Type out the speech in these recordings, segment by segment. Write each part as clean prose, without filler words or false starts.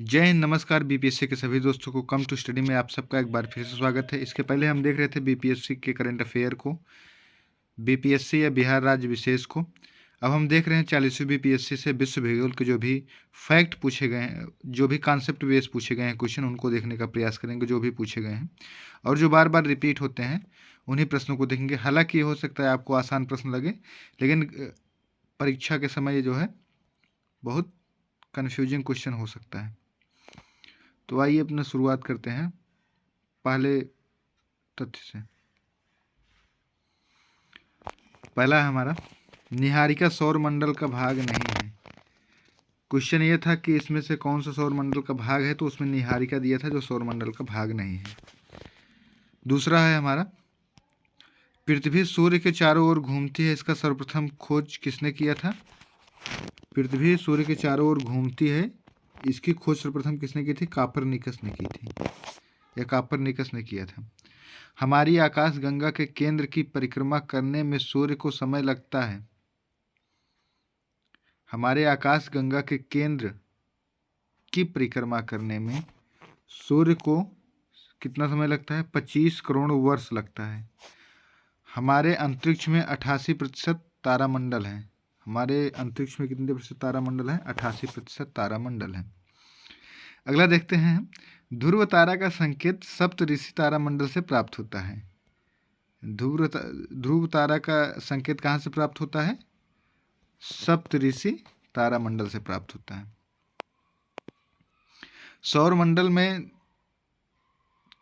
जय हिंद, नमस्कार। बीपीएससी के सभी दोस्तों को कम टू स्टडी में आप सबका एक बार फिर से स्वागत है। इसके पहले हम देख रहे थे बीपीएससी के करंट अफेयर को, बीपीएससी या बिहार राज्य विशेष को। अब हम देख रहे हैं 40वीं बीपीएससी से विश्व भूगोल के जो भी फैक्ट पूछे गए हैं, जो भी कॉन्सेप्ट बेस पूछे गए हैं क्वेश्चन, उनको देखने का प्रयास करेंगे जो भी पूछे गए हैं और जो बार बार रिपीट होते हैं उन्हीं प्रश्नों को देखेंगे। हालांकि ये हो सकता है आपको आसान प्रश्न लगे, लेकिन परीक्षा के समय ये जो है बहुत कन्फ्यूजिंग क्वेश्चन हो सकता है। तो आइए अपना शुरुआत करते हैं पहले तथ्य से। पहला है हमारा, निहारिका सौर मंडल का भाग नहीं है। क्वेश्चन ये था कि इसमें से कौन सा सौर मंडल का भाग है, तो उसमें निहारिका दिया था जो सौर मंडल का भाग नहीं है। दूसरा है हमारा, पृथ्वी सूर्य के चारों ओर घूमती है, इसका सर्वप्रथम खोज किसने किया था। पृथ्वी सूर्य के चारों ओर घूमती है, इसकी खोज सर्वप्रथम किसने की थी? कापरनिकस ने की थी, या कापरनिकस ने किया था। हमारी आकाश गंगा के केंद्र की परिक्रमा करने में सूर्य को समय लगता है। हमारे आकाश गंगा के केंद्र की परिक्रमा करने में सूर्य को कितना समय लगता है? 25 करोड़ वर्ष लगता है। हमारे अंतरिक्ष में 88% तारामंडल हैं। हमारे अंतरिक्ष में कितने प्रतिशत तारामंडल हैं? 88% तारामंडल हैं। अगला देखते हैं, ध्रुव तारा का संकेत सप्तऋषि तारामंडल से प्राप्त होता है। ध्रुव तारा का संकेत कहाँ से प्राप्त होता है? सप्तऋषि तारामंडल से प्राप्त होता है। सौर मंडल में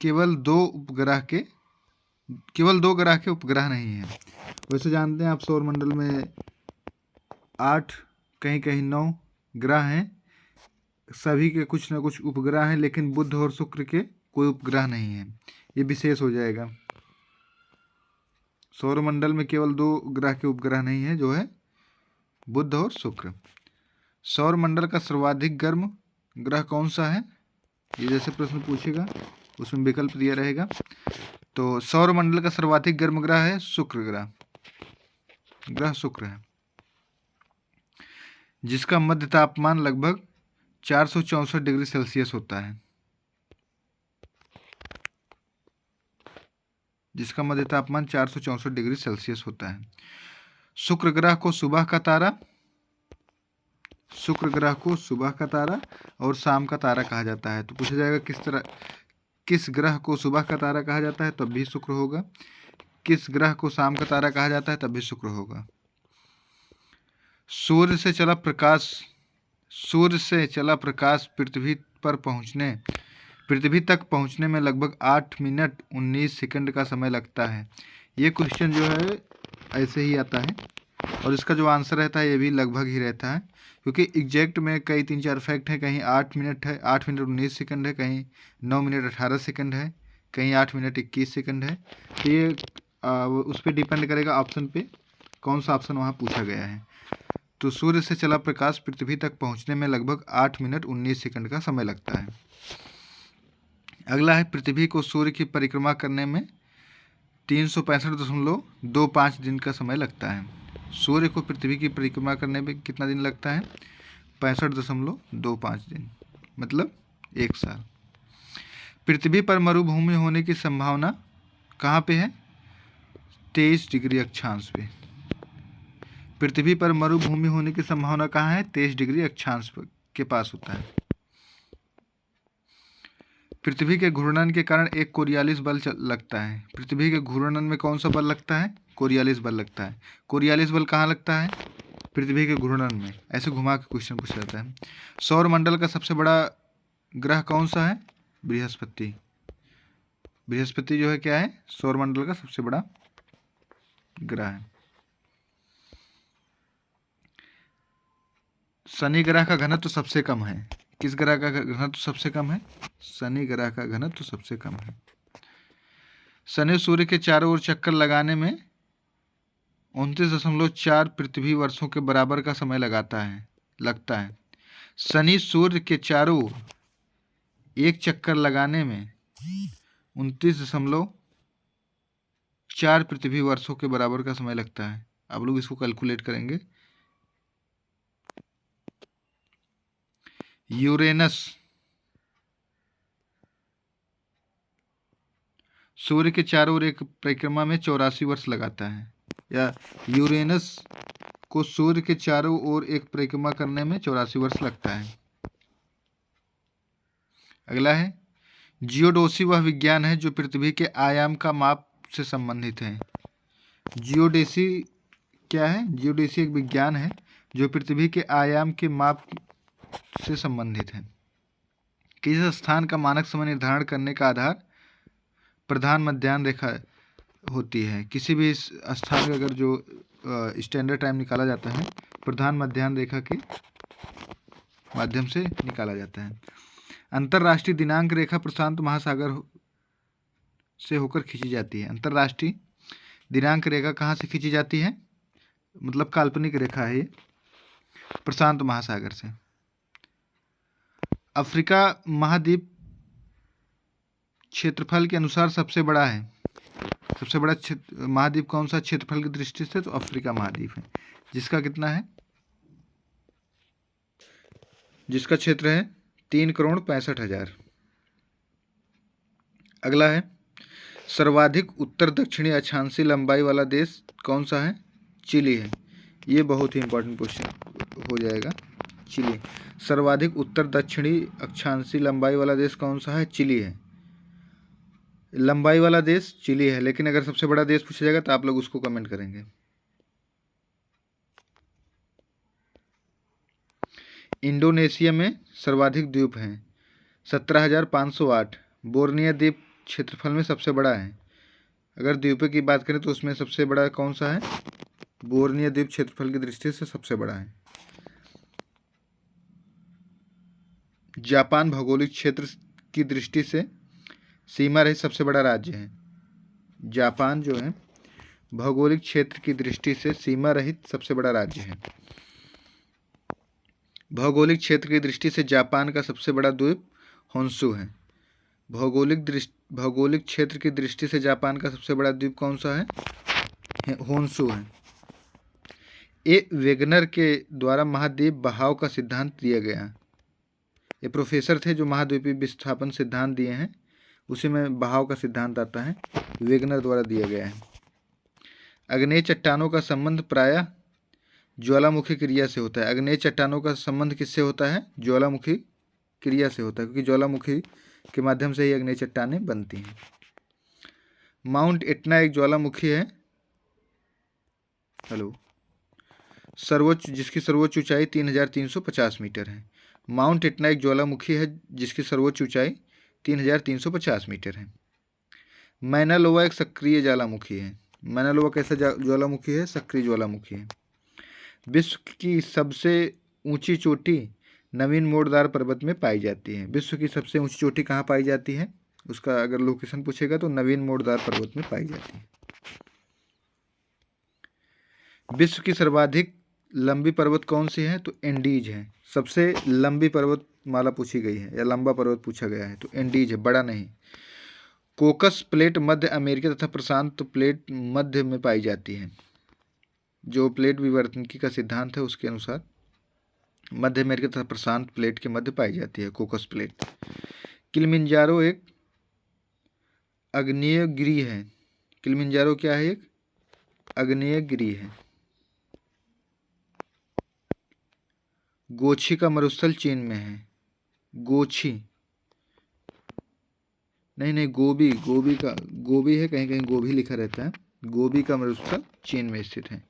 केवल दो ग्रह के उपग्रह नहीं हैं। वैसे जानते हैं आप, सौर मंडल में 8 कहीं कहीं 9 ग्रह हैं, सभी के कुछ न कुछ उपग्रह हैं, लेकिन बुध और शुक्र के कोई उपग्रह नहीं है। ये विशेष हो जाएगा। सौर मंडल में केवल 2 ग्रह के उपग्रह नहीं है, जो है बुध और शुक्र। सौर मंडल का सर्वाधिक गर्म ग्रह कौन सा है? ये जैसे प्रश्न पूछेगा उसमें विकल्प दिया रहेगा। तो सौर मंडल का सर्वाधिक गर्म ग्रह है शुक्र ग्रह शुक्र है, जिसका मध्य तापमान लगभग 464 डिग्री सेल्सियस होता है। जिसका मध्य तापमान 464 डिग्री सेल्सियस होता है। शुक्र ग्रह को सुबह का तारा और शाम का तारा कहा जाता है। तो पूछा जाएगा किस ग्रह को सुबह का तारा कहा जाता है, तब भी शुक्र होगा। किस ग्रह को शाम का तारा कहा जाता है, तब भी शुक्र होगा। सूर्य से चला प्रकाश पृथ्वी तक पहुंचने में लगभग 8 मिनट 19 सेकंड का समय लगता है। ये क्वेश्चन जो है ऐसे ही आता है, और इसका जो आंसर रहता है ये भी लगभग ही रहता है, क्योंकि एग्जैक्ट में कई 3-4 फैक्ट है। कहीं 8 मिनट है, 8 मिनट 19 सेकंड है, कहीं 9 मिनट 18 सेकंड है, कहीं 8 मिनट 21 सेकंड है। तो ये उस पर डिपेंड करेगा ऑप्शन पे, कौन सा ऑप्शन वहाँ पूछा गया है। तो सूर्य से चला प्रकाश पृथ्वी तक पहुँचने में लगभग 8 मिनट 19 सेकंड का समय लगता है। अगला है, पृथ्वी को सूर्य की परिक्रमा करने में 365.25 दिन का समय लगता है। सूर्य को पृथ्वी की परिक्रमा करने में कितना दिन लगता है? 65.25 दिन, मतलब 1 साल। पृथ्वी पर मरुभूमि होने की संभावना कहाँ पे है? 23 डिग्री अक्षांश पे। पृथ्वी पर मरुभूमि होने की संभावना कहाँ है? 23 डिग्री अक्षांश के पास होता है। पृथ्वी के घूर्णन के कारण एक कोरियालिस बल लगता है। पृथ्वी के घूर्णन में कौन सा बल लगता है? कोरियालिस बल लगता है। कोरियालिस बल कहाँ लगता है? पृथ्वी के घूर्णन में। ऐसे घुमा के क्वेश्चन पूछा जाता है। सौर मंडल का सबसे बड़ा ग्रह कौन सा है? बृहस्पति। बृहस्पति जो है क्या है? सौर मंडल का सबसे बड़ा ग्रह है। शनि ग्रह का घनत्व सबसे कम है। किस ग्रह का घनत्व सबसे कम है? शनि ग्रह का घनत्व सबसे कम है। शनि सूर्य के चारों ओर चक्कर लगाने में 29.4 पृथ्वी वर्षों के बराबर का समय लगता है। शनि सूर्य के चारों ओर एक चक्कर लगाने में 29.4 पृथ्वी वर्षों के बराबर का समय लगता है। आप लोग इसको कैलकुलेट करेंगे। यूरेनस सूर्य के चारों ओर एक परिक्रमा में 84 वर्ष लगाता है, या यूरेनस को सूर्य के चारों ओर एक परिक्रमा करने में 84 वर्ष लगता है। अगला है जियोडेसी, वह विज्ञान है जो पृथ्वी के आयाम का माप से संबंधित है। जियोडेसी क्या है? जियोडेसी एक विज्ञान है जो पृथ्वी के आयाम के माप से संबंधित है। किस स्थान का मानक समय निर्धारण करने का आधार प्रधान मध्याह्न रेखा होती है? किसी भी स्थान का अगर जो स्टैंडर्ड टाइम निकाला जाता है प्रधान मध्याह्न रेखा के माध्यम से निकाला जाता है। अंतर्राष्ट्रीय दिनांक रेखा प्रशांत महासागर से होकर खींची जाती है। अंतर्राष्ट्रीय दिनांक रेखा कहाँ से खींची जाती है? मतलब काल्पनिक रेखा है ये, प्रशांत महासागर से। अफ्रीका महाद्वीप क्षेत्रफल के अनुसार सबसे बड़ा है। सबसे बड़ा महाद्वीप कौन सा क्षेत्रफल की दृष्टि से? तो अफ्रीका महाद्वीप है, जिसका कितना है? जिसका क्षेत्र है 3,65,00,000। अगला है सर्वाधिक उत्तर दक्षिणी अक्षांशीय लंबाई वाला देश कौन सा है? चिली है। ये बहुत ही इंपॉर्टेंट क्वेश्चन हो जाएगा। चिली सर्वाधिक उत्तर दक्षिणी अक्षांशीय लंबाई वाला देश कौन सा है? चिली है। लंबाई वाला देश चिली है, लेकिन अगर सबसे बड़ा देश पूछा जाएगा तो आप लोग उसको कमेंट करेंगे। इंडोनेशिया में सर्वाधिक द्वीप हैं 17,508। बोर्निया द्वीप क्षेत्रफल में सबसे बड़ा है। अगर द्वीपों की बात करें तो उसमें सबसे बड़ा कौन सा है? बोर्निया द्वीप क्षेत्रफल की दृष्टि से सबसे बड़ा है। जापान भौगोलिक क्षेत्र की दृष्टि से सीमा रहित सबसे बड़ा राज्य है। जापान जो है भौगोलिक क्षेत्र की दृष्टि से सीमा रहित सबसे बड़ा राज्य है। भौगोलिक क्षेत्र की दृष्टि से जापान का सबसे बड़ा द्वीप होन्शु है। भौगोलिक क्षेत्र की दृष्टि से जापान का सबसे बड़ा द्वीप कौन सा है? होन्शु है। ए वेगनर के द्वारा महाद्वीप बहाव का सिद्धांत दिया गया। ये प्रोफेसर थे जो महाद्वीपीय विस्थापन सिद्धांत दिए हैं, उसी में बहाव का सिद्धांत आता है, वेगनर द्वारा दिया गया है। अग्नेय चट्टानों का संबंध प्रायः ज्वालामुखी क्रिया से होता है। अग्नेय चट्टानों का संबंध किससे होता है? ज्वालामुखी क्रिया से होता है, क्योंकि ज्वालामुखी के माध्यम से ही अग्नेय चट्टानें बनती हैं। माउंट एटना एक ज्वालामुखी है जिसकी सर्वोच्च ऊंचाई 3,350 मीटर है। माउंट एटना एक ज्वालामुखी है जिसकी सर्वोच्च ऊंचाई 3,350 मीटर है। मैना लोवा एक सक्रिय ज्वालामुखी है। मैना लोवा कैसा ज्वालामुखी है? सक्रिय ज्वालामुखी है। विश्व की सबसे ऊंची चोटी नवीन मोड़दार पर्वत में पाई जाती है। विश्व की सबसे ऊंची चोटी कहाँ पाई जाती है? उसका अगर लोकेशन पूछेगा तो नवीन मोड़दार पर्वत में पाई जाती है। विश्व की सर्वाधिक लंबी पर्वत कौन सी है? तो एंडीज है। सबसे लंबी पर्वतमाला पूछी गई है या लंबा पर्वत पूछा गया है तो एंडीज है, बड़ा नहीं। कोकस प्लेट मध्य अमेरिका तथा प्रशांत प्लेट मध्य में पाई जाती है। जो प्लेट विवर्तनिकी का सिद्धांत है उसके अनुसार मध्य अमेरिका तथा प्रशांत प्लेट के मध्य पाई जाती है कोकस प्लेट। किलिमंजारो एक आग्नेयगिरी है। किलिमंजारो क्या है? एक आग्नेयगिरी है। गोछी का मरुस्थल चीन में है। गोछी नहीं, गोबी है, कहीं कहीं गोभी लिखा रहता है। गोबी का मरुस्थल चीन में स्थित है।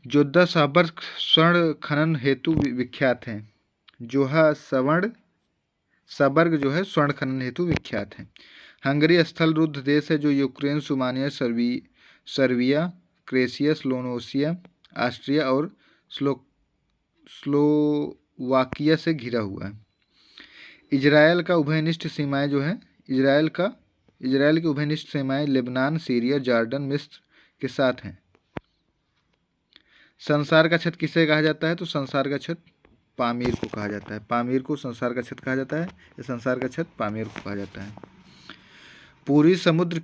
जोधा साबर्ग स्वर्ण खनन हेतु विख्यात है। जोहा साबर्ग जो है स्वर्ण खनन हेतु विख्यात है। हंगरी स्थल रुद्ध देश है जो Ukraine, Romania, Serbia, Croatia, Slovakia, Austria और स्लोवाकिया से घिरा हुआ है। इजराइल का उभयनिष्ठ सीमाएं जो है इजराइल की उभयनिष्ठ सीमाएं लेबनान, सीरिया, जॉर्डन, मिस्र के साथ हैं। संसार का छत किसे कहा जाता है? तो संसार का छत पामीर को कहा जाता है। पामीर को संसार का छत कहा जाता है या संसार का छत पामीर को कहा जाता है। पूर्वी समुद्र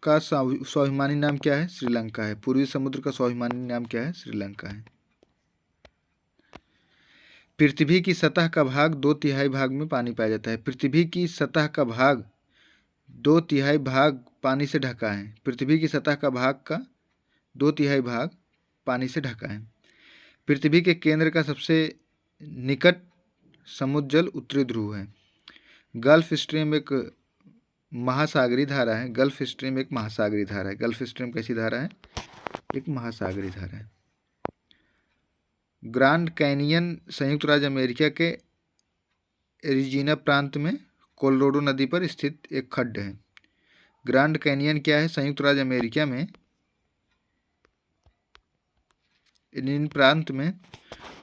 का स्वाभिमानी नाम क्या है? श्रीलंका है। पूर्वी समुद्र का स्वाभिमानी नाम क्या है? श्रीलंका है। पृथ्वी की सतह का भाग 2/3 भाग में पानी पाया जाता है। पृथ्वी की सतह का भाग 2/3 भाग पानी से ढका है। पृथ्वी की सतह का भाग का 2/3 भाग पानी से ढका है। पृथ्वी के केंद्र का सबसे निकट समुद्र जल उत्तरी ध्रुव है। गल्फ स्ट्रीम एक महासागरीय धारा है। गल्फ स्ट्रीम एक महासागरीय धारा है। गल्फ स्ट्रीम कैसी धारा है? एक महासागरीय धारा है। ग्रांड कैनियन संयुक्त राज्य अमेरिका के एरिज़ोना प्रांत में कोलोराडो नदी पर स्थित एक खड्ड है। ग्रांड कैनियन क्या है? संयुक्त राज्य अमेरिका में इन प्रांत में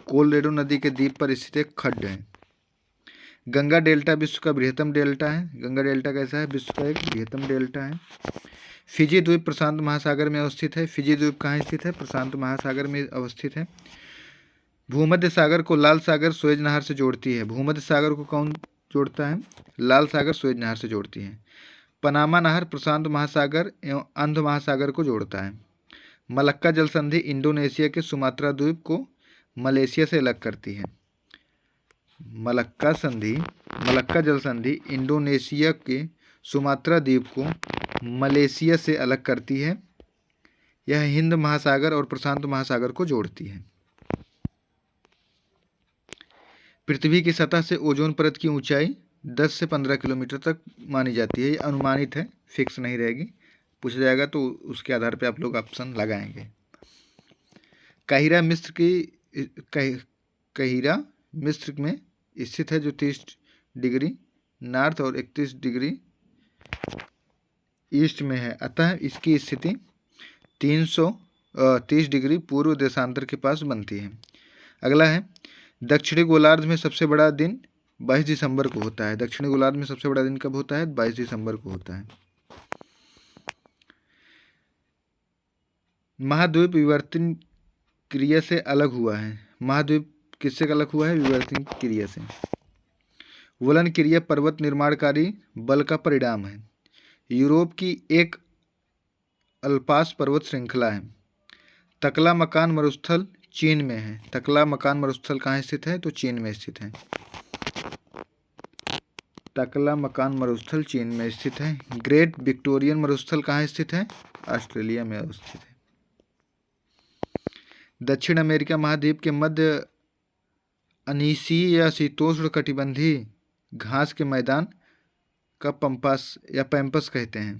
कोलोराडो नदी के द्वीप पर स्थित एक खड्ड है। गंगा डेल्टा विश्व का बृहत्तम डेल्टा है। गंगा डेल्टा कैसा है? विश्व का एक बृहत्तम डेल्टा है। फिजी द्वीप प्रशांत महासागर में अवस्थित है। फिजी द्वीप कहाँ स्थित है? प्रशांत महासागर में अवस्थित है। भूमध्य सागर को लाल सागर सुएज नहर से जोड़ती है। भूमध्य सागर को कौन जोड़ता है? लाल सागर सुएज नहर से जोड़ती है। पनामा नहर प्रशांत महासागर एवं अंध महासागर को जोड़ता है। मलक्का जल संधि इंडोनेशिया के सुमात्रा द्वीप को मलेशिया से अलग करती है। मलक्का जल संधि इंडोनेशिया के सुमात्रा द्वीप को मलेशिया से अलग करती है। यह हिंद महासागर और प्रशांत महासागर को जोड़ती है। पृथ्वी की सतह से ओजोन परत की ऊंचाई 10 से 15 किलोमीटर तक मानी जाती है। ये अनुमानित है, फिक्स नहीं रहेगी। पूछा जाएगा तो उसके आधार पर आप लोग ऑप्शन लगाएंगे। काहिरा मिस्र में स्थित है, जो 30 डिग्री नॉर्थ और 31 डिग्री ईस्ट में है। अतः इसकी स्थिति 330 डिग्री पूर्व देशांतर के पास बनती है। अगला है, दक्षिणी गोलार्ध में सबसे बड़ा दिन 22 दिसंबर को होता है। दक्षिणी गोलार्ध में सबसे बड़ा दिन कब होता है? 22 दिसंबर को होता है। महाद्वीप विवर्तन क्रिया से अलग हुआ है। महाद्वीप किससे अलग हुआ है? विवर्तन क्रिया से। वलन क्रिया पर्वत निर्माणकारी बल का परिणाम है। यूरोप की एक अल्पास पर्वत श्रृंखला है। तकला मकान मरुस्थल चीन में है। तकला मकान मरुस्थल कहाँ स्थित है? तो चीन में स्थित है। तकला मकान मरुस्थल चीन में स्थित है। ग्रेट विक्टोरियन मरुस्थल कहाँ स्थित है? ऑस्ट्रेलिया में अवस्थित है। दक्षिण अमेरिका महाद्वीप के मध्य अनीसीय या शीतोष्ण कटिबंधीय घास के मैदान का पंपास या पैम्पस कहते हैं।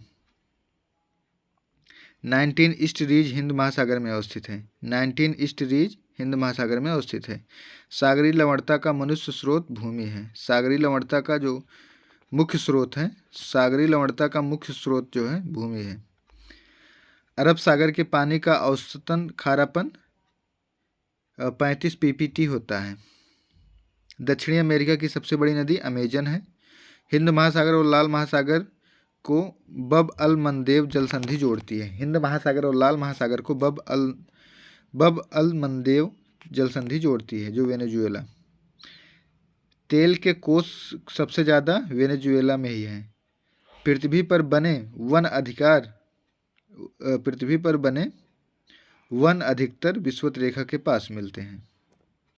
19 ईस्ट रीज हिंद महासागर में अवस्थित है। 19 ईस्ट रीज हिंद महासागर में अवस्थित है। सागरीय लवणता का मनुष्य स्रोत भूमि है। सागरीय लवणता का जो मुख्य स्रोत है, सागरीय लवणता का मुख्य स्रोत जो है भूमि है। अरब सागर के पानी का औसतन खारापन 35 ppt होता है। दक्षिणी अमेरिका की सबसे बड़ी नदी अमेजन है। हिंद महासागर और लाल महासागर को बब अल मंदेव जल संधि जोड़ती है। हिंद महासागर और लाल महासागर को बब अल मंदेव जल संधि जोड़ती है, जो वेनेजुएला। तेल के कोष सबसे ज़्यादा वेनेजुएला में ही है। पृथ्वी पर बने वन अधिकतर विषुवत रेखा के पास मिलते हैं।